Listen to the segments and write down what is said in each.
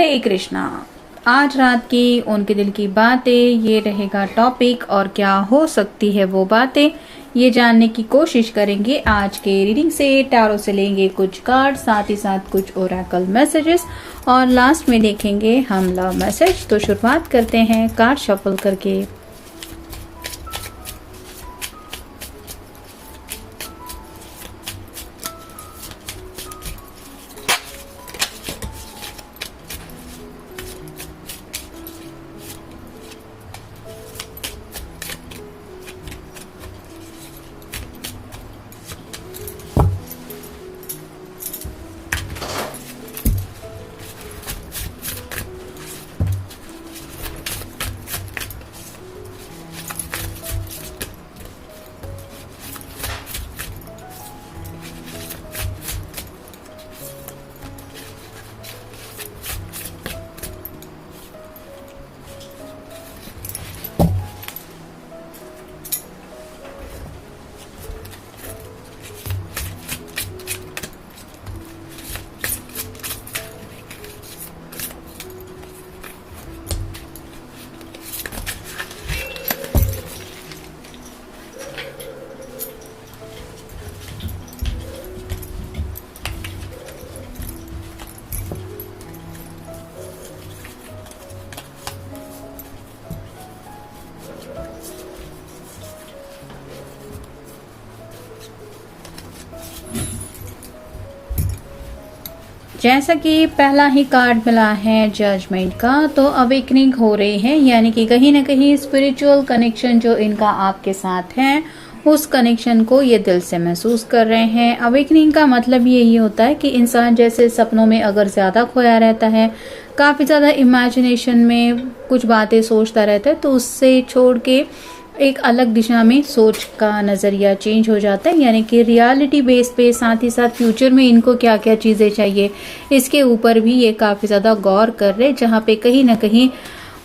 हरे कृष्णा। आज रात की उनके दिल की बातें, ये रहेगा टॉपिक। और क्या हो सकती है वो बातें, ये जानने की कोशिश करेंगे आज के रीडिंग से। टैरो से लेंगे कुछ कार्ड, साथ ही साथ कुछ ओरेकल मैसेजेस, और लास्ट में देखेंगे हम लव मैसेज। तो शुरुआत करते हैं कार्ड शफल करके। जैसा कि पहला ही कार्ड मिला है जजमेंट का, तो अवेकनिंग हो रही है, यानी कि कहीं ना कहीं स्पिरिचुअल कनेक्शन जो इनका आपके साथ है, उस कनेक्शन को ये दिल से महसूस कर रहे हैं। अवेकनिंग का मतलब यही होता है कि इंसान जैसे सपनों में अगर ज्यादा खोया रहता है, काफी ज्यादा इमेजिनेशन में कुछ बातें सोचता रहता है, तो उससे छोड़ के एक अलग दिशा में सोच का नजरिया चेंज हो जाता है, यानी कि रियलिटी बेस पे, साथ ही साथ फ्यूचर में इनको क्या क्या चीजें चाहिए इसके ऊपर भी ये काफी ज्यादा गौर कर रहे, जहाँ पे कहीं ना कहीं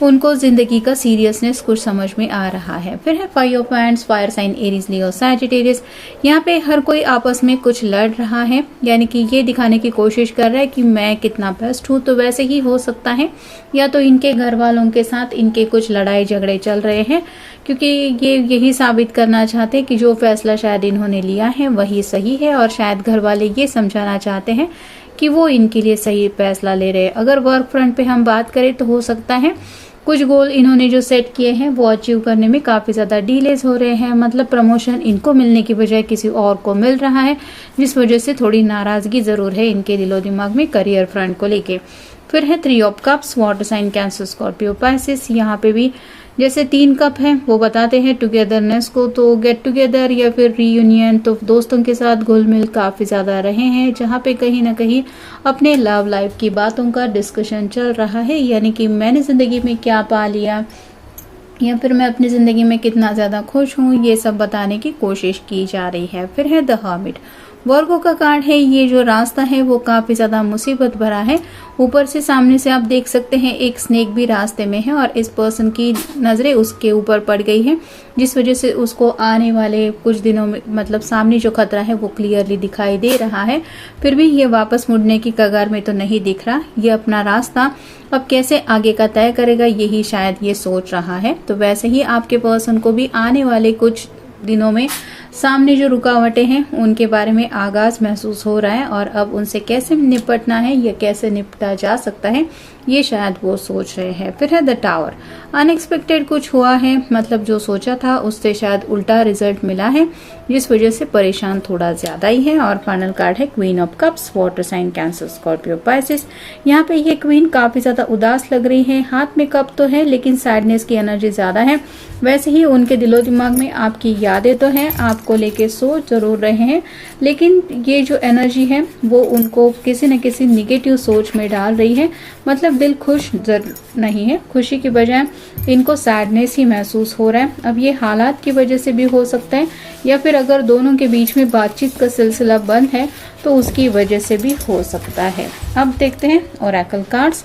उनको जिंदगी का सीरियसनेस कुछ समझ में आ रहा है। फिर है 5 of wands, fire sign Aries, Leo, Sagittarius. यहाँ पे हर कोई आपस में कुछ लड़ रहा है, यानी कि ये दिखाने की कोशिश कर रहा है कि मैं कितना बेस्ट हूँ। तो वैसे ही हो सकता है, या तो इनके घर वालों के साथ इनके कुछ लड़ाई झगड़े चल रहे हैं, क्योंकि ये यही साबित करना चाहते हैं कि जो फैसला शायद इन्होंने लिया है वही सही है, और शायद घर वाले ये समझाना चाहते हैं कि वो इनके लिए सही फैसला ले रहे हैं। अगर वर्क फ्रंट पे हम बात करें तो हो सकता है कुछ गोल इन्होंने जो सेट किए हैं वो अचीव करने में काफी ज्यादा डिलेज हो रहे हैं, मतलब प्रमोशन इनको मिलने की बजाय किसी और को मिल रहा है, जिस वजह से थोड़ी नाराजगी जरूर है इनके दिलो दिमाग में करियर फ्रंट को लेके। फिर है 3 of cups, water sign, Cancer, Scorpio, Pisces. यहाँ पे भी जैसे 3 कप हैं वो बताते हैं टुगेदरनेस को, तो गेट टुगेदर या फिर रीयूनियन, तो दोस्तों के साथ घुल मिल काफी ज्यादा रहे हैं, जहाँ पे कहीं ना कहीं अपने लव लाइफ की बातों का डिस्कशन चल रहा है, यानी कि मैंने जिंदगी में क्या पा लिया, या फिर मैं अपनी जिंदगी में कितना ज्यादा खुश हूँ, ये सब बताने की कोशिश की जा रही है। फिर है द हर्मिट, वर्गो का कार्ड है। ये जो रास्ता है वो काफी ज्यादा मुसीबत भरा है। ऊपर से सामने से आप देख सकते हैं एक स्नेक भी रास्ते में है, और इस पर्सन की नजरें उसके ऊपर पड़ गई है, जिस वजह से उसको आने वाले कुछ दिनों में, मतलब सामने जो खतरा है वो क्लियरली दिखाई दे रहा है। फिर भी ये वापस मुड़ने की कगार में तो नहीं दिख रहा। ये अपना रास्ता अब कैसे आगे का तय करेगा, यही शायद ये सोच रहा है। तो वैसे ही आपके पर्सन को भी आने वाले कुछ दिनों में सामने जो रुकावटें हैं उनके बारे में आगाज महसूस हो रहा है, और अब उनसे कैसे निपटना है या कैसे निपटा जा सकता है ये शायद वो सोच रहे हैं। फिर है द टावर, अनएक्सपेक्टेड कुछ हुआ है, मतलब जो सोचा था उससे शायद उल्टा रिजल्ट मिला है, जिस वजह से परेशान थोड़ा ज्यादा ही है। और फाइनल कार्ड है queen of cups, water sign, Cancer, Scorpio, Pisces. यहाँ पे ये क्वीन काफी ज्यादा उदास लग रही है, हाथ में कप तो है लेकिन सैडनेस की एनर्जी ज्यादा है। वैसे ही उनके दिलो दिमाग में आपकी यादें तो हैं, आपको लेके सोच जरूर रहे हैं, लेकिन ये जो एनर्जी है वो उनको किसी न किसी निगेटिव सोच में डाल रही है। मतलब दिल खुश नहीं है, खुशी की बजाय इनको सैडनेस ही महसूस हो रहा है। अब ये हालात की वजह से भी हो सकता है, या फिर अगर दोनों के बीच में बातचीत का सिलसिला बंद है तो उसकी वजह से भी हो सकता है। अब देखते हैं Oracle cards.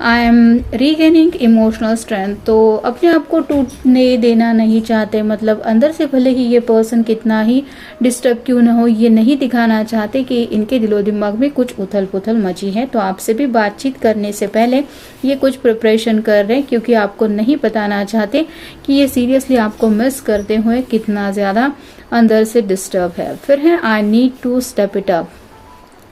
I am regaining emotional strength, तो अपने आप को टूटने देना नहीं चाहते, मतलब अंदर से भले ही ये पर्सन कितना ही डिस्टर्ब क्यों ना हो, ये नहीं दिखाना चाहते कि इनके दिलो दिमाग में कुछ उथल पुथल मची है। तो आपसे भी बातचीत करने से पहले ये कुछ प्रिपरेशन कर रहे हैं, क्योंकि आपको नहीं बताना चाहते कि ये सीरियसली आपको मिस करते हुए कितना ज़्यादा अंदर से डिस्टर्ब है। फिर है I need to step it up,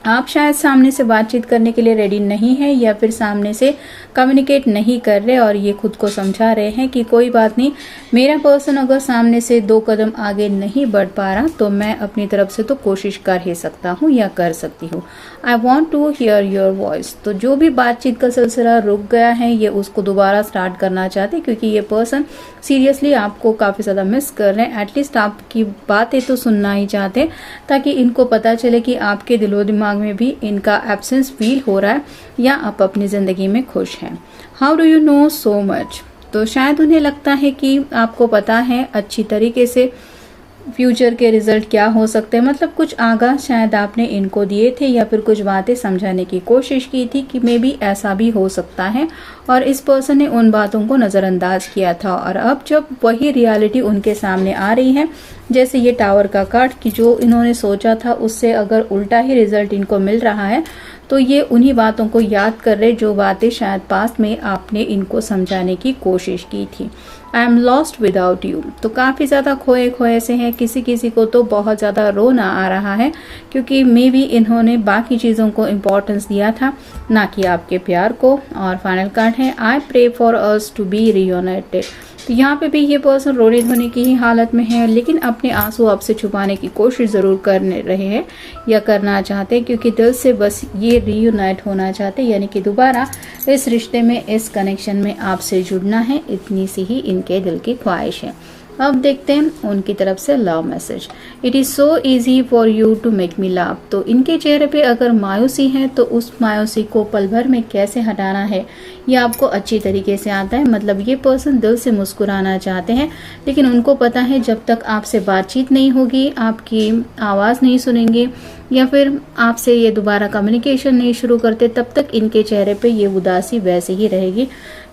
आप शायद सामने से बातचीत करने के लिए रेडी नहीं है या फिर सामने से कम्युनिकेट नहीं कर रहे और ये खुद को समझा रहे हैं कि कोई बात नहीं, मेरा पर्सन अगर सामने से 2 कदम आगे नहीं बढ़ पा रहा तो मैं अपनी तरफ से तो कोशिश कर ही सकता हूँ या कर सकती हूँ। I want to hear your voice, तो जो भी बातचीत का सिलसिला रुक गया है ये उसको दोबारा स्टार्ट करना चाहते, क्योंकि ये पर्सन सीरियसली आपको काफ़ी ज़्यादा मिस कर रहे हैं। एटलीस्ट आपकी बातें तो सुनना ही चाहते, ताकि इनको पता चले कि आपके दिलो दिमाग में भी इनका एब्सेंस फील हो रहा है या आप अपनी ज़िंदगी में खुश हैं। How do you know so much, तो शायद उन्हें लगता है कि आपको पता है अच्छी तरीके से फ्यूचर के रिजल्ट क्या हो सकते हैं, मतलब कुछ आगाह शायद आपने इनको दिए थे या फिर कुछ बातें समझाने की कोशिश की थी कि मे बी ऐसा भी हो सकता है, और इस पर्सन ने उन बातों को नज़रअंदाज किया था। और अब जब वही रियलिटी उनके सामने आ रही है, जैसे ये टावर का कार्ड कि जो इन्होंने सोचा था उससे अगर उल्टा ही रिजल्ट इनको मिल रहा है, तो ये उन्हीं बातों को याद कर रहे जो बातें शायद पास्ट में आपने इनको समझाने की कोशिश की थी। I am lost without you, तो काफ़ी ज़्यादा खोए खोए से हैं, किसी किसी को तो बहुत ज़्यादा रोना आ रहा है, क्योंकि मे बी इन्होंने बाकी चीज़ों को इम्पोर्टेंस दिया था ना कि आपके प्यार को। और फाइनल कार्ड है I pray for us to be reunited, तो यहाँ पे भी ये पर्सन रोने धोने की ही हालत में है, लेकिन अपने आंसू आपसे छुपाने की कोशिश ज़रूर कर रहे हैं या करना चाहते हैं, क्योंकि दिल से बस ये रीयूनाइट होना चाहते हैं, यानी कि दोबारा इस रिश्ते में, इस कनेक्शन में आपसे जुड़ना है, इतनी सी ही इनके दिल की ख्वाहिश है। अब देखते हैं उनकी तरफ से love message. It is so easy for you to make me laugh, तो इनके चेहरे पे अगर मायूसी है तो उस मायूसी को पल भर में कैसे हटाना है ये आपको अच्छी तरीके से आता है। मतलब ये पर्सन दिल से मुस्कुराना चाहते हैं, लेकिन उनको पता है जब तक आपसे बातचीत नहीं होगी, आपकी आवाज़ नहीं सुनेंगे या फिर आपसे ये दोबारा कम्युनिकेशन नहीं शुरू करते, तब तक इनके चेहरे पे ये उदासी वैसे ही रहेगी,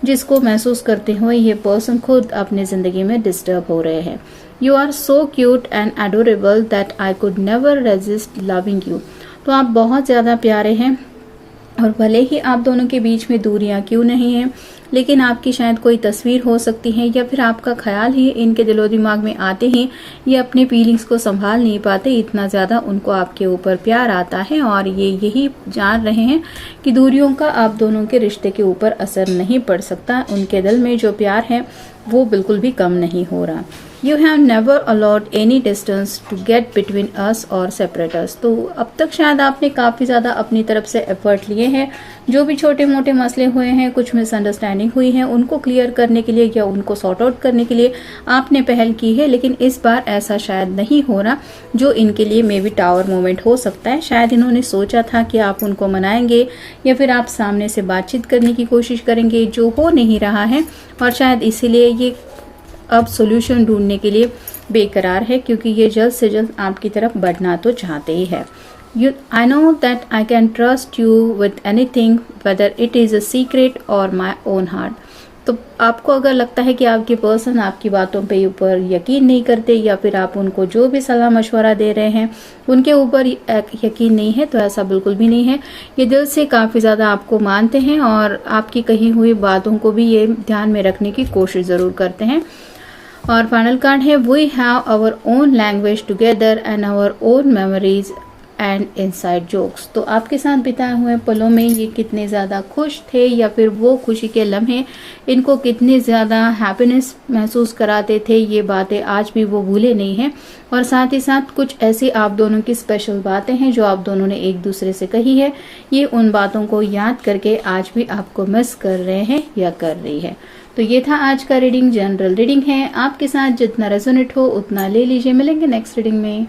जिसको महसूस करते हुए ये पर्सन खुद अपनी ज़िंदगी में डिस्टर्ब हो रहे हैं। You are so cute and adorable that I could never resist loving you, तो आप बहुत ज़्यादा प्यारे हैं, और भले ही आप दोनों के बीच में दूरियां क्यों नहीं हैं, लेकिन आपकी शायद कोई तस्वीर हो सकती है या फिर आपका ख्याल ही इनके दिलो दिमाग में आते ही ये अपने फीलिंग्स को संभाल नहीं पाते, इतना ज़्यादा उनको आपके ऊपर प्यार आता है, और ये यही जान रहे हैं कि दूरियों का आप दोनों के रिश्ते के ऊपर असर नहीं पड़ सकता। उनके दिल में जो प्यार है वो बिल्कुल भी कम नहीं हो रहा। You have never allowed any distance to get between us और सेपरेट अस, तो अब तक शायद आपने काफ़ी ज़्यादा अपनी तरफ से एफर्ट लिए हैं, जो भी छोटे मोटे मसले हुए हैं, कुछ मिसअंडरस्टैंडिंग हुई है, उनको क्लियर करने के लिए या उनको सॉर्ट आउट करने के लिए आपने पहल की है, लेकिन इस बार ऐसा शायद नहीं हो रहा, जो इनके लिए मे बी टावर मोमेंट हो सकता है। शायद इन्होंने सोचा था कि आप उनको मनाएंगे या फिर आप सामने से बातचीत करने की कोशिश करेंगे, जो हो नहीं रहा है, और शायद इसीलिए ये अब सॉल्यूशन ढूंढने के लिए बेकरार है, क्योंकि ये जल्द से जल्द आपकी तरफ बढ़ना तो चाहते ही है। I know that I can trust you with anything, whether it is a secret or my own heart. तो आपको अगर लगता है कि आपके पर्सन आपकी बातों पे ऊपर यकीन नहीं करते या फिर आप उनको जो भी सलाह मशवरा दे रहे हैं उनके ऊपर यकीन नहीं है, तो ऐसा बिल्कुल भी नहीं है। ये दिल से काफ़ी ज़्यादा आपको मानते हैं और आपकी कही हुई बातों को भी ये ध्यान में रखने की कोशिश ज़रूर करते हैं। और फाइनल कार्ड है we have our own language together and our own memories and inside jokes, तो आपके साथ बिताए हुए पलों में ये कितने ज़्यादा खुश थे या फिर वो खुशी के लम्हे इनको कितने ज़्यादा हैप्पीनेस महसूस कराते थे, ये बातें आज भी वो भूले नहीं हैं। और साथ ही साथ कुछ ऐसी आप दोनों की स्पेशल बातें हैं जो आप दोनों ने एक दूसरे से कही है, ये उन बातों को याद करके आज भी आपको मिस कर रहे हैं या कर रही है। तो ये था आज का रीडिंग, जनरल रीडिंग है, आपके साथ जितना रेजोनेट हो उतना ले लीजिए। मिलेंगे नेक्स्ट रीडिंग में।